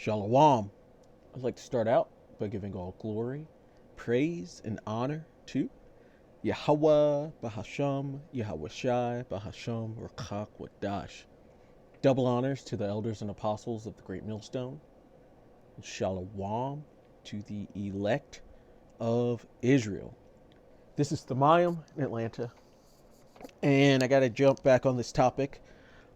Shalom. I'd like to start out by giving all glory, praise, and honor to Yahweh Bahasham, Yahweh Shai Bahasham Rakak Wadash. Double honors to the elders and apostles of the Great Millstone. And Shalom to the elect of Israel. This is Thamayim in Atlanta. And I got to jump back on this topic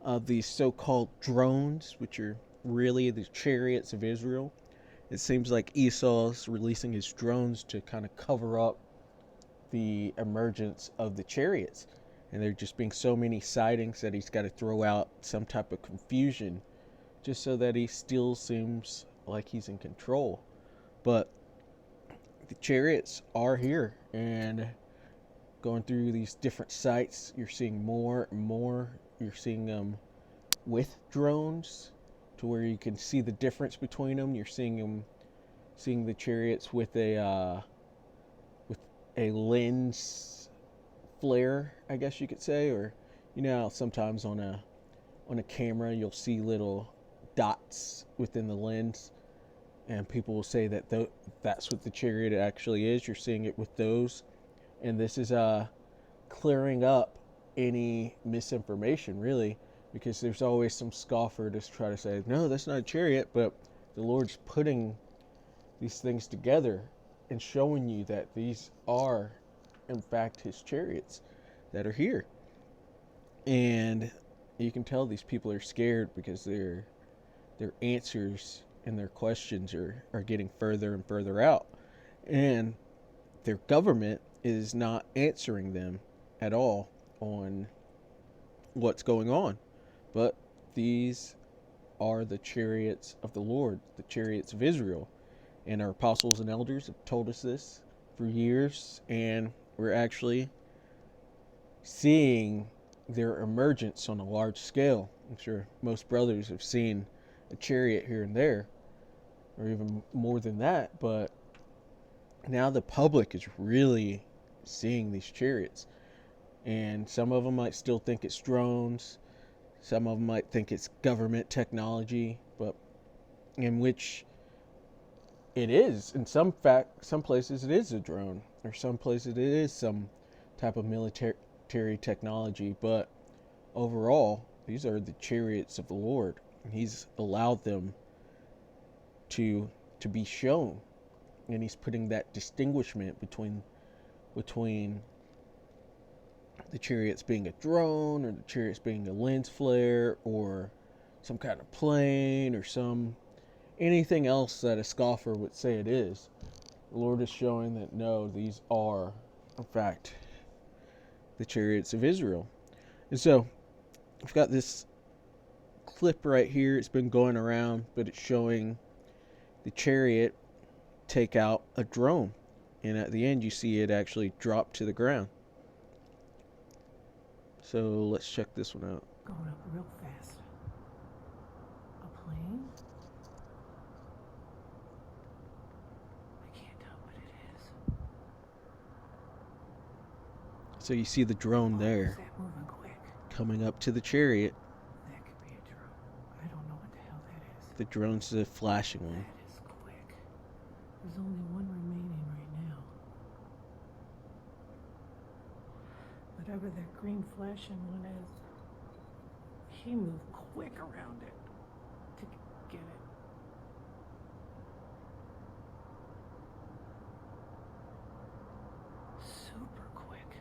of these so-called drones, which are really the chariots of Israel. It seems like Esau's releasing his drones to kind of cover up the emergence of the chariots. And there just being so many sightings that he's got to throw out some type of confusion just so that he still seems like he's in control. But the chariots are here, and going through these different sites, you're seeing more and more. You're seeing them with drones to where you can see the difference between them. You're seeing the chariots with a lens flare, I guess you could say, or sometimes on a camera you'll see little dots within the lens, and people will say that that's what the chariot actually is. You're seeing it with those, and this is clearing up any misinformation, really, because there's always some scoffer to try to say, no, that's not a chariot, but the Lord's putting these things together and showing you that these are, in fact, his chariots that are here. And you can tell these people are scared because their answers and their questions are getting further and further out. And their government is not answering them at all on what's going on. But these are the chariots of the Lord, the chariots of Israel. And our apostles and elders have told us this for years, and we're actually seeing their emergence on a large scale. I'm sure most brothers have seen a chariot here and there, or even more than that, but now the public is really seeing these chariots. And some of them might still think it's drones. Some of them might think it's government technology, but in which it is. In some places it is a drone, or some places it is some type of military technology. But overall, these are the chariots of the Lord, and He's allowed them to be shown, and He's putting that distinguishment between the chariots being a drone, or the chariots being a lens flare, or some kind of plane, or anything else that a scoffer would say it is. The Lord is showing that no, these are, in fact, the chariots of Israel. And so, I've got this clip right here. It's been going around, but it's showing the chariot take out a drone. And at the end, you see it actually drop to the ground. So let's check this one out. Going up real fast. A plane? I can't tell what it is. So you see the drone there Is that moving quick? coming up to the chariot. That could be a drone. I don't know what the hell that is. The drone's the flashing one. That is quick. There's only one remaining right now. Whatever that green flashing one is, he moved quick around it to get it. Super quick.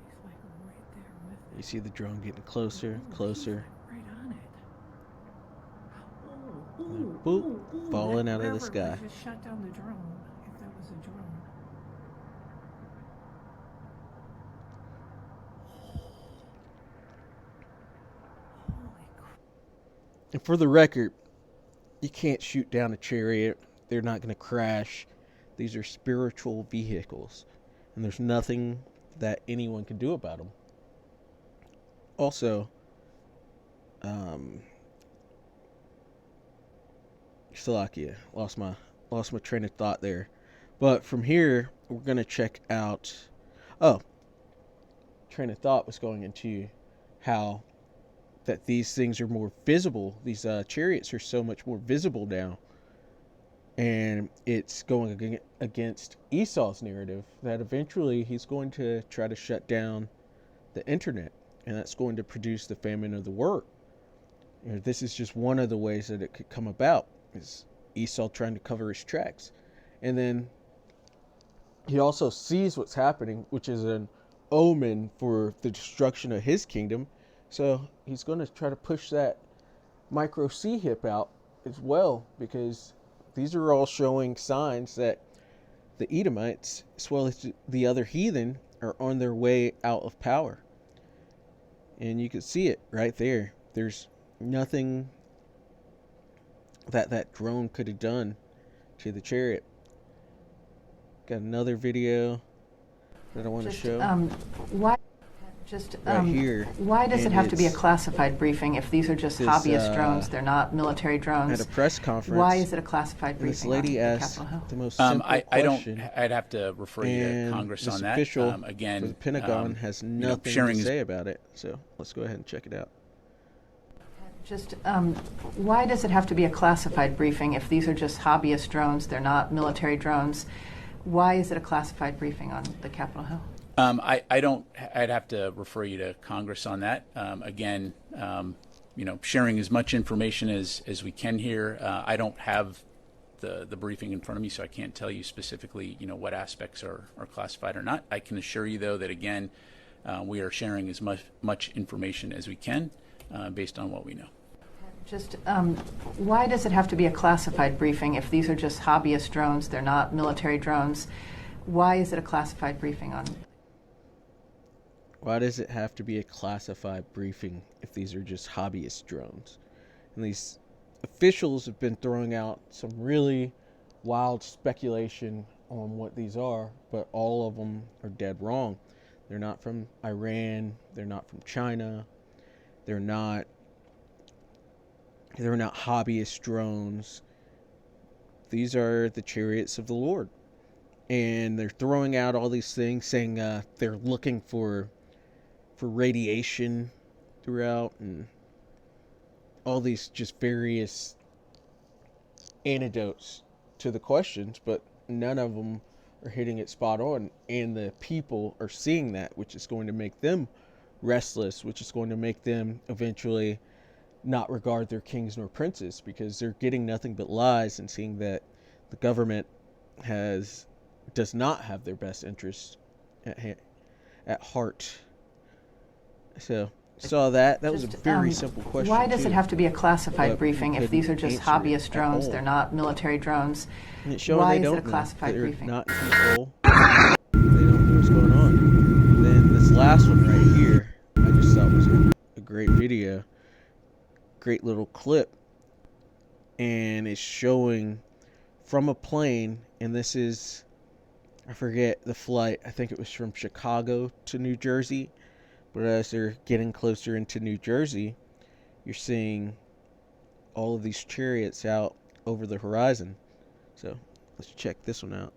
He's like right there with it. You see the drone getting closer, closer. He's like right on it. Boop, falling out of the sky. I just shot down the drone, if that was a drone. Holy crap. And for the record, you can't shoot down a chariot. They're not going to crash. These are spiritual vehicles, and there's nothing that anyone can do about them. Also, Slovakia, lost my lost my train of thought there. But from here, we're going to check out. Oh, train of thought was going into how that these things are more visible. These chariots are so much more visible now. And it's going against Esau's narrative that eventually he's going to try to shut down the internet. And that's going to produce the famine of the word. This is just one of the ways that it could come about, is Esau trying to cover his tracks. And then he also sees what's happening, which is an omen for the destruction of his kingdom. So he's going to try to push that micro C hip out as well, because these are all showing signs that the Edomites, as well as the other heathen, are on their way out of power. And you can see it right there. There's nothing that drone could have done to the chariot. Got another video that I want to show. Why? Right here. Why does it have to be a classified briefing if these are just hobbyist drones? They're not military drones. At a press conference. Why is it a classified briefing? This lady asked the most simple question. I'd have to refer you to Congress on that. Official again, for the Pentagon has nothing to say about it. So let's go ahead and check it out. Why does it have to be a classified briefing if these are just hobbyist drones? They're not military drones. Why is it a classified briefing on the Capitol Hill? I'd have to refer you to Congress on that. Again, sharing as much information as we can here. I don't have the briefing in front of me, so I can't tell you specifically, what aspects are classified or not. I can assure you, though, that again, we are sharing as much information as we can based on what we know. Why does it have to be a classified briefing if these are just hobbyist drones? They're not military drones. Why is it a classified briefing on? Why does it have to be a classified briefing if these are just hobbyist drones? And these officials have been throwing out some really wild speculation on what these are, but all of them are dead wrong. They're not from Iran. They're not from China. They're not hobbyist drones. These are the chariots of the Lord. And they're throwing out all these things, saying they're looking for radiation throughout, and all these just various antidotes to the questions, but none of them are hitting it spot on. And the people are seeing that, which is going to make them restless, which is going to make them eventually not regard their kings nor princes, because they're getting nothing but lies and seeing that the government does not have their best interests at heart. So saw that was a very simple question. Why does too, it have to be a classified briefing if these are just hobbyist drones? all. They're not military drones. And it's showing Why they is don't it a classified know. They're briefing? not in control. They don't know what's going on. And then this last one right here, I just thought was a great video, great little clip, and it's showing from a plane, and this is, I forget the flight. I think it was from Chicago to New Jersey. But as they're getting closer into New Jersey, you're seeing all of these chariots out over the horizon. So let's check this one out.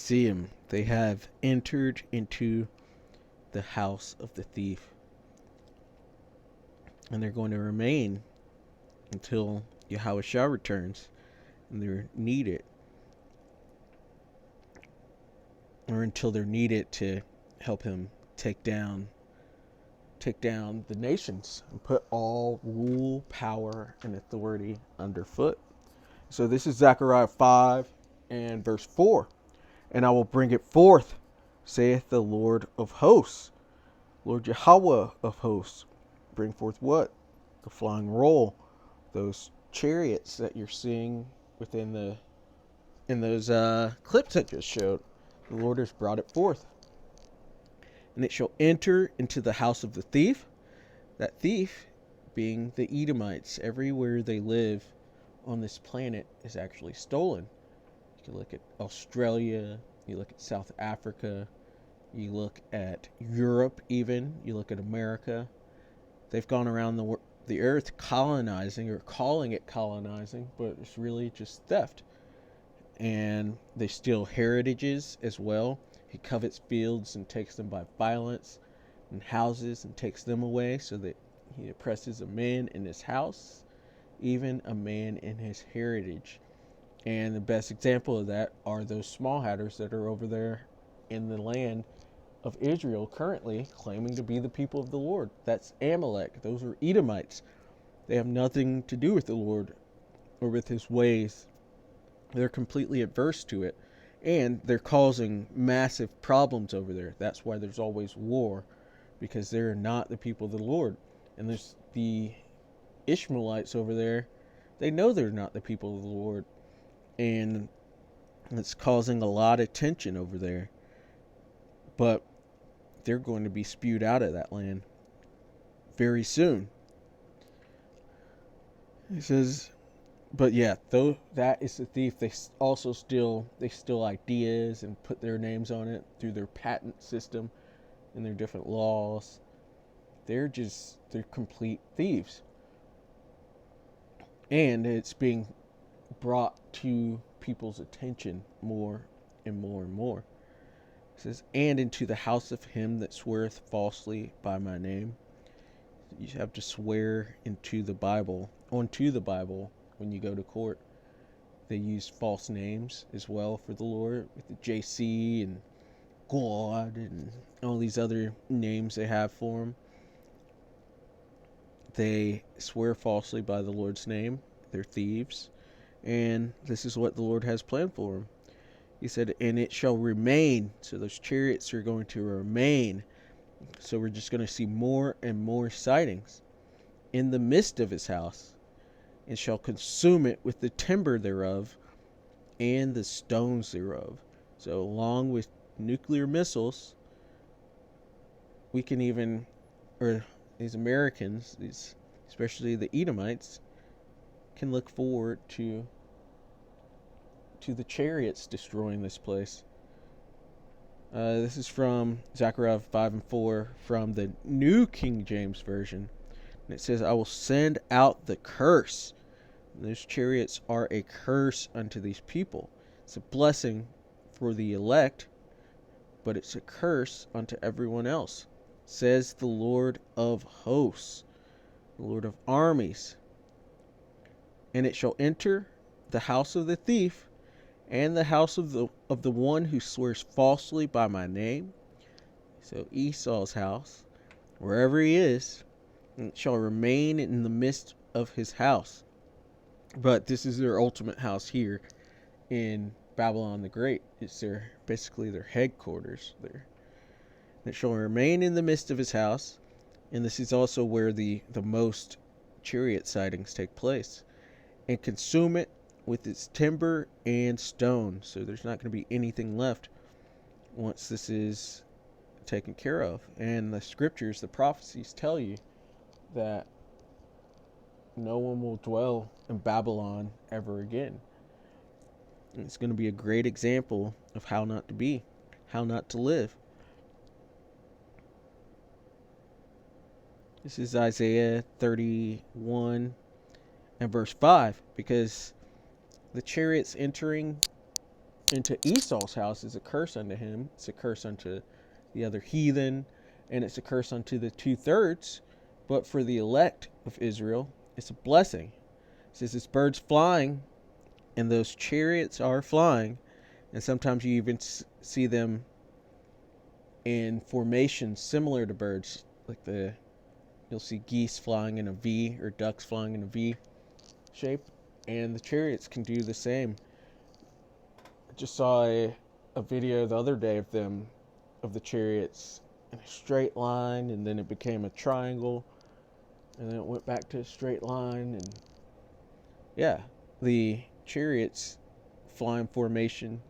see him. They have entered into the house of the thief. And they're going to remain until Yahushua returns and they're needed. Or until they're needed to help him take down the nations and put all rule, power, and authority underfoot. So this is Zechariah 5 and verse 4. And I will bring it forth, saith the Lord of hosts. Lord Yahweh of hosts. Bring forth what? The flying roll. Those chariots that you're seeing in those clips I just showed. The Lord has brought it forth. And it shall enter into the house of the thief. That thief being the Edomites. Everywhere they live on this planet is actually stolen. You can look at Australia. You look at South Africa. You look at Europe even. You look at America. They've gone around the earth colonizing, or calling it colonizing, but it's really just theft. And they steal heritages as well. He covets fields and takes them by violence, and houses and takes them away, so that he oppresses a man in his house, even a man in his heritage. And the best example of that are those small hatters that are over there in the land of Israel currently, claiming to be the people of the Lord. That's Amalek. Those are Edomites. They have nothing to do with the Lord or with his ways. They're completely adverse to it. And they're causing massive problems over there. That's why there's always war, because they're not the people of the Lord. And there's the Ishmaelites over there. They know they're not the people of the Lord. And it's causing a lot of tension over there. But they're going to be spewed out of that land very soon. He says, but yeah, though that is the thief, they also steal ideas and put their names on it through their patent system and their different laws. They're complete thieves. And it's being brought to people's attention more and more and more. It says, and into the house of him that sweareth falsely by my name. You have to swear onto the Bible when you go to court. They use false names as well for the Lord, with the JC and God and all these other names they have for him. They swear falsely by the Lord's name. They're thieves. And this is what the Lord has planned for them. He said, and it shall remain. So those chariots are going to remain. So we're just going to see more and more sightings in the midst of his house, and shall consume it with the timber thereof and the stones thereof. So along with nuclear missiles, we can even, or these Americans, especially the Edomites, can look forward to the chariots destroying this place. This is from Zechariah 5 and 4 from the New King James Version. And it says, I will send out the curse. And those chariots are a curse unto these people. It's a blessing for the elect, but it's a curse unto everyone else. Says the Lord of hosts, the Lord of armies. And it shall enter the house of the thief, and the house of the one who swears falsely by my name. So Esau's house, wherever he is, it shall remain in the midst of his house. But this is their ultimate house here in Babylon the Great. It's basically their headquarters there. It shall remain in the midst of his house, and this is also where the most chariot sightings take place, and consume it with its timber and stone. So there's not going to be anything left once this is taken care of. And the scriptures, the prophecies tell you that no one will dwell in Babylon ever again. And it's going to be a great example of how not to be, how not to live. This is Isaiah 31 and verse 5, because the chariots entering into Esau's house is a curse unto him. It's a curse unto the other heathen, and it's a curse unto the 2/3. But for the elect of Israel, it's a blessing. It says it's birds flying, and those chariots are flying, and sometimes you even see them in formations similar to birds, like you'll see geese flying in a V or ducks flying in a V shape, and the chariots can do the same. I just saw a video the other day of the chariots in a straight line, and then it became a triangle, and then it went back to a straight line, and yeah, the chariots fly in formation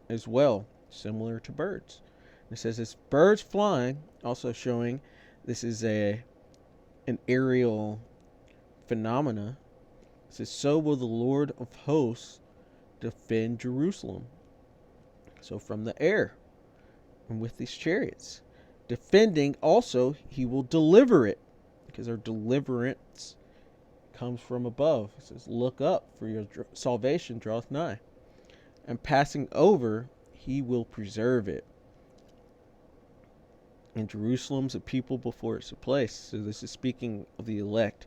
as well, similar to birds. It says it's birds flying, also showing this is an aerial phenomena. It says, so will the Lord of hosts defend Jerusalem. So from the air, and with these chariots. Defending also, he will deliver it, because our deliverance comes from above. It says, look up, for your salvation draweth nigh. And passing over, he will preserve it. And Jerusalem's a people before it's a place. So this is speaking of the elect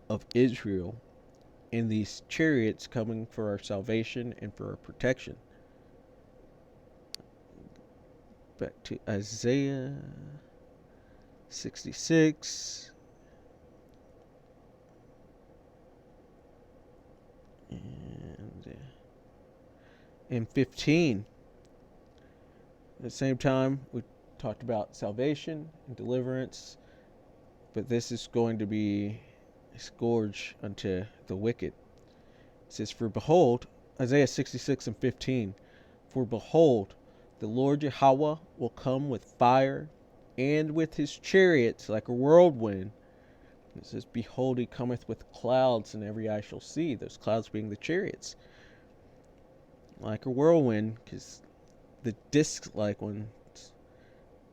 of Israel, and these chariots coming for our salvation and for our protection. Back to Isaiah 66. And in 15. At the same time, we talked about salvation and deliverance, but this is going to be a scourge unto the wicked. It says, for behold, Isaiah 66 and 15, for behold, the Lord Yahweh will come with fire, and with his chariots like a whirlwind. It says, behold, he cometh with clouds, and every eye shall see. Those clouds being the chariots. Like a whirlwind, because the disc-like ones,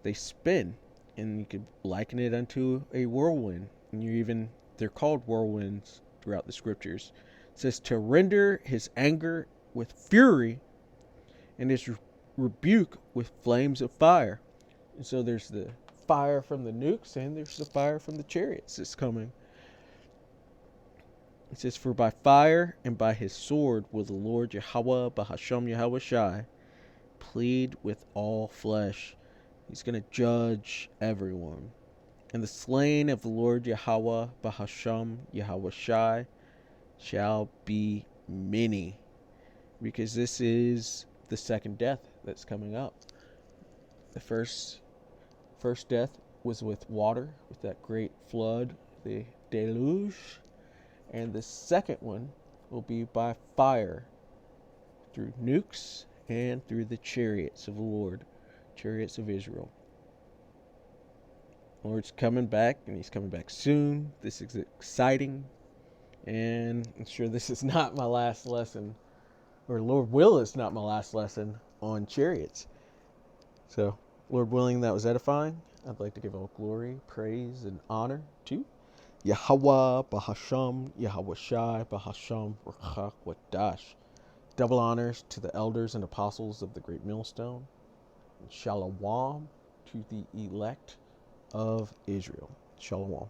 they spin, and you could liken it unto a whirlwind. And they're called whirlwinds throughout the scriptures. It says, to render his anger with fury, and his rebuke with flames of fire. And so there's the fire from the nukes, and there's the fire from the chariots that's coming. It says, for by fire and by his sword will the Lord Yahweh Bahasham Yahweh Shai plead with all flesh. He's going to judge everyone. And the slain of the Lord Yahweh Bahasham Yahweh Shai shall be many, because this is the second death that's coming up. The first death was with water, with that great flood, the deluge, and the second one will be by fire, through nukes and through the chariots of the Lord, chariots of Israel. The Lord's coming back, and he's coming back soon. This is exciting, and I'm sure this is not my last lesson, or Lord will, it's not my last lesson on chariots. So, Lord willing, that was edifying. I'd like to give all glory, praise, and honor to Yahweh Bahasham, Yahweh Shai Bahasham Rachak Wadash. Double honors to the elders and apostles of the great millstone, and shalom to the elect of Israel. Shalom.